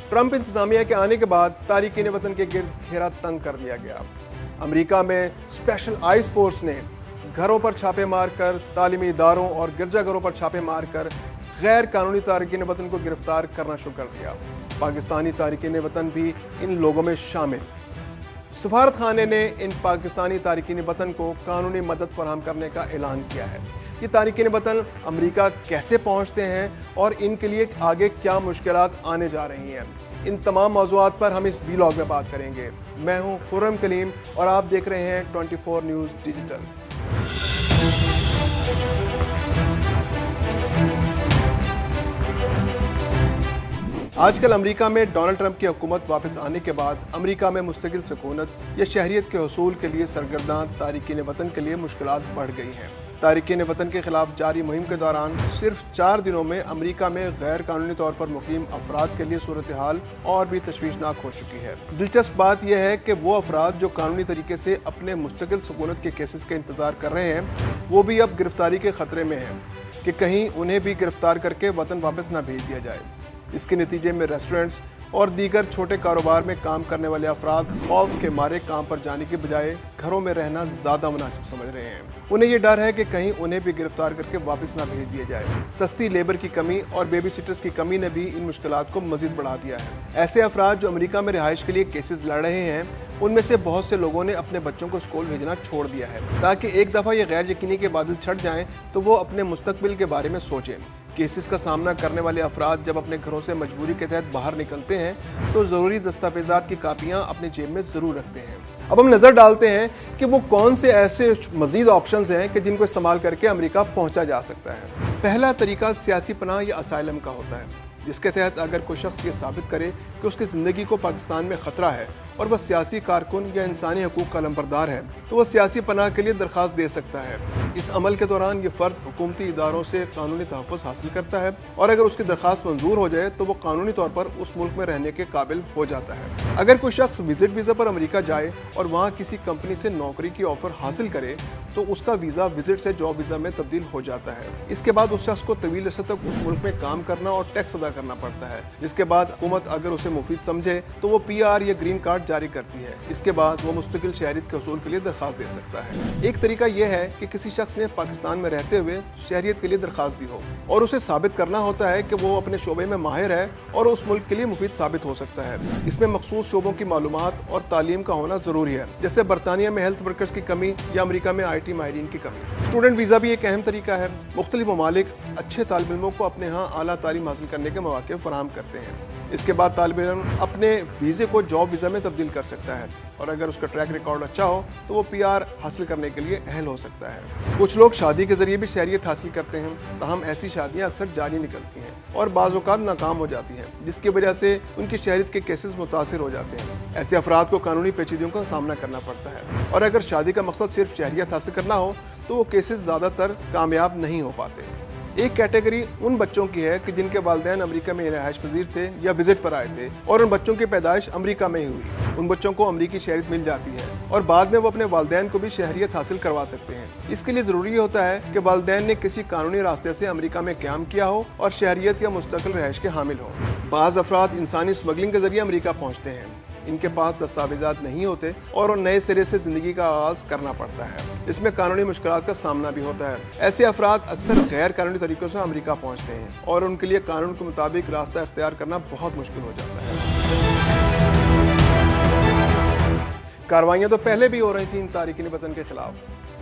Trump इंतजामिया के आने के बाद तारिकीन वतन के गिर्द घेरा तंग कर दिया गया। अमेरिका में स्पेशल आइस फोर्स ने घरों पर छापे मारकर, तालीमी इदारों और गिरजाघरों पर छापे मारकर गैर कानूनी तारिकीन वतन को गिरफ्तार करना शुरू कर दिया। पाकिस्तानी तारिकीन वतन भी इन लोगों में शामिल। सफारत खाने ने इन पाकिस्तानी तारिकीन वतन को कानूनी मदद फराहम करने का ऐलान किया है। ये तारिकीन वतन अमेरिका कैसे पहुंचते हैं और इनके लिए आगे क्या मुश्किलात आने जा रही हैं, इन तमाम मौज़ूआत पर हम इस व्लॉग में बात करेंगे। मैं हूं खुर्रम कलीम और आप देख रहे हैं 24 न्यूज़ डिजिटल। आजकल अमेरिका में डोनाल्ड ट्रंप की हुकूमत वापस आने के बाद अमेरिका में मुस्तकिल सकूनत या शहरियत के हसूल के लिए सरगर्दान तारिकीन वतन के लिए मुश्किलात बढ़ गई हैं। तारिकीन वतन के खिलाफ जारी मुहिम के दौरान सिर्फ 4 दिनों में अमेरिका में गैर कानूनी तौर पर मुकीम अफराद के लिए सूरत हाल और भी तशवीशनाक हो चुकी है। दिलचस्प बात यह है कि वो अफराद जो कानूनी तरीके से अपने मुस्तकिल सकूनत के केसेस का इंतजार कर रहे हैं, वो भी अब गिरफ्तारी के खतरे में हैं कि कहीं उन्हें भी गिरफ्तार करके वतन वापस न भेज दिया जाए। इसके नतीजे में रेस्टोरेंट्स और दीगर छोटे कारोबार में काम करने वाले अफराद खौफ के मारे काम पर जाने के बजाय घरों में रहना ज़्यादा मुनासिब समझ रहे हैं। उन्हें ये डर है कि कहीं उन्हें भी गिरफ्तार करके वापस ना भेज दिया जाए। सस्ती लेबर की कमी और बेबी सिटर्स की कमी ने भी इन मुश्किलात को मजीद बढ़ा दिया है। ऐसे अफराद जो अमेरिका में रिहाइश के लिए केसेस लड़ रहे हैं, उनमें से बहुत से लोगों ने अपने बच्चों को स्कूल भेजना छोड़ दिया है ताकि एक दफ़ा ये गैर यकीनी के बादल छट जाएं तो वो अपने मुस्तकबिल के बारे में सोचें। केसेस का सामना करने वाले अफराद जब अपने घरों से मजबूरी के तहत बाहर निकलते हैं तो ज़रूरी दस्तावेजात की कापियाँ अपनी जेब में ज़रूर रखते हैं। अब हम नज़र डालते हैं कि वो कौन से ऐसे मज़ीद ऑप्शंस हैं कि जिनको इस्तेमाल करके अमेरिका पहुंचा जा सकता है। पहला तरीका सियासी पनाह या असाइलम का होता है, जिसके तहत अगर कोई शख्स ये साबित करे कि उसकी ज़िंदगी को पाकिस्तान में ख़तरा है और वह सियासी कारकुन या इंसानी हकूक़ का लंबरदार है, तो वह सियासी पनाह के लिए दरख्वास्त दे सकता है। इस अमल के दौरान ये फ़र्द हुकूमती इदारों से कानूनी तहफ़्फ़ुज़ हासिल करता है और अगर उसकी दरख्वास्त मंजूर हो जाए तो वो कानूनी तौर पर उस मुल्क में रहने के काबिल हो जाता है। अगर कोई शख्स विजिट वीज़ा पर अमेरिका जाए और वहाँ किसी कंपनी से नौकरी की ऑफ़र हासिल करे तो उसका वीज़ा विजिट से जॉब वीज़ा में तब्दील हो जाता है। इसके बाद उस शख्स को तवील अरसे तक उस मुल्क में काम करना और टैक्स अदा करना पड़ता है, जिसके बाद हुकूमत अगर उसे मुफीद समझे तो वो PR या ग्रीन कार्ड जारी करती है। इसके बाद वो मुस्तकिल शहरियत के हसूल के लिए दरख्वास्त दे सकता है। एक तरीका यह है कि किसी शख्स ने पाकिस्तान में रहते हुए शहरियत के लिए दरख्वास्त दी हो और उसे साबित करना होता है कि वो अपने शोबे में माहिर है और उस मुल्क के लिए मुफीद साबित हो सकता है। इसमें मखसूस शोबों की मालूमात और तालीम का होना जरूरी है, जैसे बरतानिया में हेल्थ वर्कर्स की कमी या अमेरिका में IT माहिरीन की कमी। स्टूडेंट वीज़ा भी एक अहम तरीका है। मुख्तलिफ ममालिक अच्छे तालिब इल्मों को अपने यहाँ आला तालीम हासिल करने के मौके फराहम करते हैं। इसके बाद तालिब इल्म अपने वीज़े को जॉब वीज़ा में तब्दील कर सकता है और अगर उसका ट्रैक रिकॉर्ड अच्छा हो तो वो PR हासिल करने के लिए अहल हो सकता है। कुछ लोग शादी के जरिए भी शहरियत हासिल करते हैं, ताहम ऐसी शादियां अक्सर जारी निकलती हैं और बाज़ औक़ात नाकाम हो जाती हैं, जिसकी वजह से उनकी शहरियत के केसेस मुतासिर हो जाते हैं। ऐसे अफराद को कानूनी पेचीदगियों का सामना करना पड़ता है और अगर शादी का मकसद सिर्फ शहरियत हासिल करना हो तो वो केसेस ज़्यादातर कामयाब नहीं हो पाते। एक कैटेगरी उन बच्चों की है कि जिनके वालिदैन अमेरिका में रिहाइश पजीर थे या विजिट पर आए थे और उन बच्चों की पैदाइश अमेरिका में ही हुई। उन बच्चों को अमेरिकी शहरियत मिल जाती है और बाद में वो अपने वालिदैन को भी शहरियत हासिल करवा सकते हैं। इसके लिए ज़रूरी होता है कि वालिदैन ने किसी कानूनी रास्ते से अमेरिका में क़याम किया हो और शहरियत या मुस्तकिल रिहाइश के हामिल हो। बाज़ अफराद इंसानी स्मगलिंग के जरिए अमेरिका पहुँचते हैं, इनके पास दस्तावेजात नहीं होते और उन्हें नए सिरे से ज़िंदगी का आगाज़ करना पड़ता है। इसमें कानूनी मुश्किलात का सामना भी होता है। ऐसे अफराद अक्सर गैर कानूनी तरीक़ों से अमेरिका पहुँचते हैं और उनके लिए कानून के मुताबिक रास्ता इख्तियार करना बहुत मुश्किल हो जाता है। कार्रवाइयाँ तो पहले भी हो रही थी इन तारिकीन वतन के खिलाफ,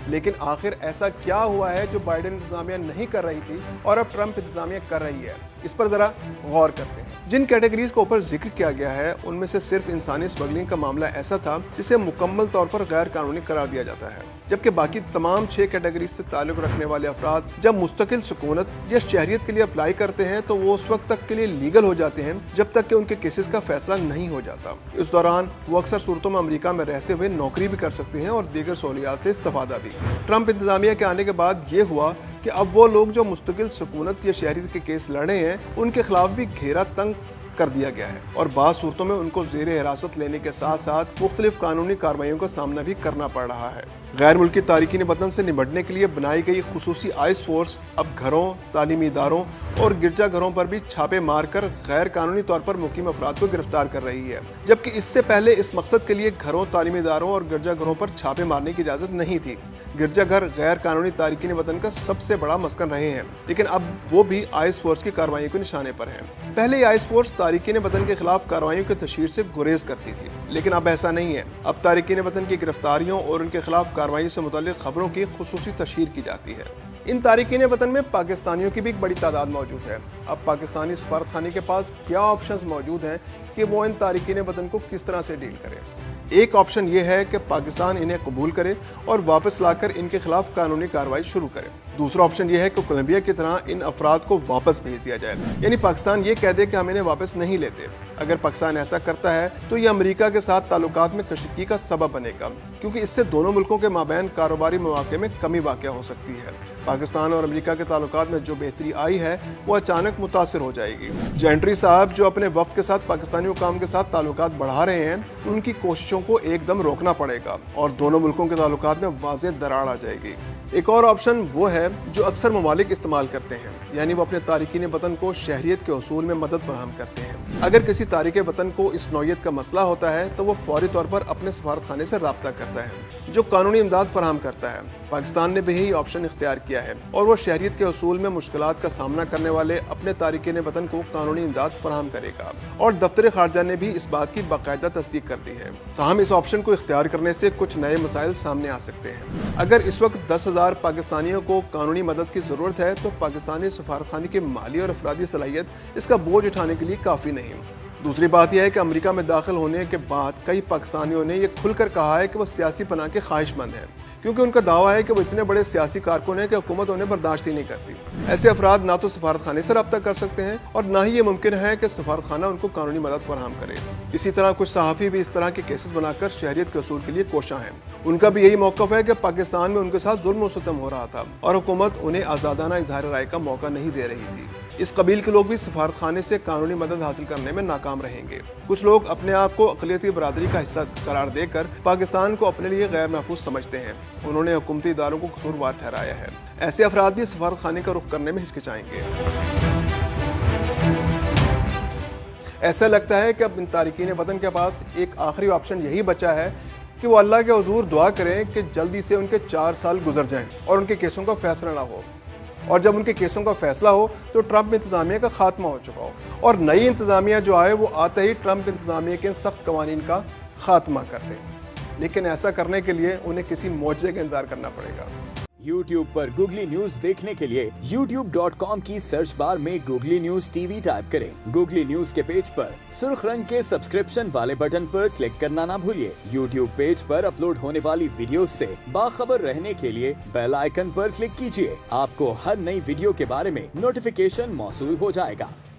लेकिन आखिर ऐसा क्या हुआ है जो बाइडेन इंतजामिया नहीं कर रही थी और अब ट्रंप इंतजामिया कर रही है? इस पर ज़रा गौर करते हैं। जिन कैटेगरीज का ऊपर जिक्र किया गया है उनमें से सिर्फ इंसानी स्मगलिंग का मामला ऐसा था जिसे मुकम्मल तौर पर गैर कानूनी करार दिया जाता है, जबकि बाकी तमाम 6 कैटेगरीज से ताल्लुक रखने वाले अफराद जब मुस्तकिल सुकूनत या शहरियत के लिए अप्लाई करते हैं तो वो उस वक्त तक के लिए लीगल हो जाते हैं जब तक कि उनके केसेस का फैसला नहीं हो जाता। इस दौरान वो अक्सर सूरतों में अमेरिका में रहते हुए नौकरी भी कर सकते हैं और दीगर सहूलियात से इस्तेफादा भी। ट्रंप इंतजामिया के आने के बाद ये हुआ कि अब वो लोग जो मुस्तकिल सुकूनत या शहरियत के केस लड़े हैं उनके खिलाफ भी घेरा तंग कर दिया गया है और बाज़ सूरतों में उनको ज़ेर हिरासत लेने के साथ साथ मुख्तलिफ कानूनी कार्रवाइयों का सामना भी करना पड़ रहा है। गैर मुल्की तारिकीन वतन से निपटने के लिए बनाई गई खुसूसी आइस फोर्स अब घरों, तालीमी इदारों और गिरजाघरों पर भी छापे मारकर गैर कानूनी तौर पर मुकीम अफराद को गिरफ्तार कर रही है, जबकि इससे पहले इस मकसद के लिए घरों, तालीमी इदारों और गिरजाघरों पर छापे मारने की इजाज़त नहीं थी। गिरजाघर गैर कानूनी तारिकीन वतन का सबसे बड़ा मस्कन रहे हैं, लेकिन अब वो भी आइस फोर्स की कार्रवाई के निशाने पर हैं। पहले आइस फोर्स तारिकीन वतन के खिलाफ कार्रवाइयों की तशहीर से गुरेज करती थी, लेकिन अब ऐसा नहीं है। अब तारिकीन वतन की गिरफ्तारियों और उनके खिलाफ कार्रवाई से मुताल्लिक खबरों की खुसूसी तशहीर की जाती है। इन तारिकीन वतन में पाकिस्तानियों की भी एक बड़ी तादाद मौजूद है। अब पाकिस्तानी सफारतखाने के पास क्या ऑप्शंस मौजूद हैं कि वो इन तारिकीन वतन को किस तरह से डील करे। एक ऑप्शन ये है कि पाकिस्तान इन्हें कबूल करे और वापस लाकर इनके खिलाफ कानूनी कार्रवाई शुरू करे। दूसरा ऑप्शन ये है कि कोलंबिया की तरह इन अफराद को वापस भेज दिया जाए, यानी पाकिस्तान ये कह दे कि हम इन्हें वापस नहीं लेते। अगर पाकिस्तान ऐसा करता है तो ये अमेरिका के साथ ताल्लुकात में कशीदगी का सबब बनेगा, क्योंकि इससे दोनों मुल्कों के माबैन कारोबारी मौके में कमी वाक़या हो सकती है। पाकिस्तान और अमेरिका के ताल्लुकात में जो बेहतरी आई है वो अचानक मुतासिर हो जाएगी। जेंट्री साहब जो अपने वफ्द के साथ पाकिस्तानी हुकाम के साथ ताल्लुकात बढ़ा रहे हैं, उनकी कोशिशों को एकदम रोकना पड़ेगा और दोनों मुल्कों के ताल्लुकात में वाज़ेह दरार आ जाएगी। एक और ऑप्शन वो है जो अक्सर ममालिक इस्तेमाल करते हैं, यानी वो अपने तारिकीन वतन को शहरियत के उसूल में मदद फराहम करते हैं। अगर किसी तारिक वतन को इस नौयत का मसला होता है तो वो फौरी तौर पर अपने सफारतखाने से रब्ता करता है जो कानूनी इमदाद फराहम करता है। पाकिस्तान ने भी यही ऑप्शन इख्तियार किया है और वो शहरियत के उसूल में मुश्किलात का सामना करने वाले अपने तारिकीन वतन को कानूनी इमदाद फराहम करेगा, और दफ्तर खारजा ने भी इस बात की बाकायदा तस्दीक कर दी है। ताहम इस ऑप्शन को इख्तियार करने से कुछ नए मसाइल सामने आ सकते हैं। अगर इस वक्त 10,000 पाकिस्तानियों को कानूनी मदद की जरूरत है तो पाकिस्तानी सफारतखाने की माली और अफरादी सलाहियत इसका बोझ उठाने के लिए काफ़ी नहीं। दूसरी बात यह है कि अमेरिका में दाखिल होने के बाद कई पाकिस्तानियों ने यह खुलकर कहा है कि वो सियासी पनाह के ख्वाहिशमंद हैं, क्योंकि उनका दावा है कि वो इतने बड़े सियासी कारकुन हैं कि हुकूमत उन्हें बर्दाश्त ही नहीं करती। ऐसे अफराद ना तो सफारतखाने से रब्ता कर सकते हैं और ना ही ये मुमकिन है कि सफारतखाना उनको कानूनी मदद फराहम करे। इसी तरह कुछ सहाफ़ी भी इस तरह के केसेस बनाकर शहरियत के उसूल के लिए कोशा हैं। उनका भी यही मौक़िफ़ है कि पाकिस्तान में उनके साथ जुल्म और सितम हो रहा था और हुकूमत उन्हें आज़ादाना इज़हार राय का मौका नहीं दे रही थी। इस कबील के लोग भी सफारतखाने से कानूनी मदद हासिल करने में नाकाम रहेंगे। कुछ लोग अपने आप को अक़लियती बरादरी का हिस्सा करार देकर पाकिस्तान को अपने लिए गैर महफूज समझते हैं। उन्होंने हुकूमती इदारों को कसूरवार ठहराया है। ऐसे अफराद भी सफारतखाने का रुख करने में हिचकिचाएंगे। ऐसा लगता है कि अब इन तारिकीन वतन के पास एक आखिरी ऑप्शन यही बचा है कि वो अल्लाह के हुजूर दुआ करें कि जल्दी से उनके 4 साल गुजर जाएं और उनके केसों का फैसला ना हो, और जब उनके केसों का फैसला हो तो ट्रंप इंतजामिया का खात्मा हो चुका हो और नई इंतजामिया जो आए वो आते ही ट्रंप इंतजामिया के सख्त कवानीन का खात्मा कर दे। लेकिन ऐसा करने के लिए उन्हें किसी मौजज़े का इंतजार करना पड़ेगा। YouTube पर गूगली न्यूज देखने के लिए youtube.com की सर्च बार में गूगली न्यूज टीवी टाइप करें। गूगली न्यूज के पेज पर सुर्ख रंग के सब्सक्रिप्शन वाले बटन पर क्लिक करना ना भूलिए। YouTube पेज पर अपलोड होने वाली वीडियोस से बाखबर रहने के लिए बेल आइकन पर क्लिक कीजिए। आपको हर नई वीडियो के बारे में नोटिफिकेशन मौसूल हो जाएगा।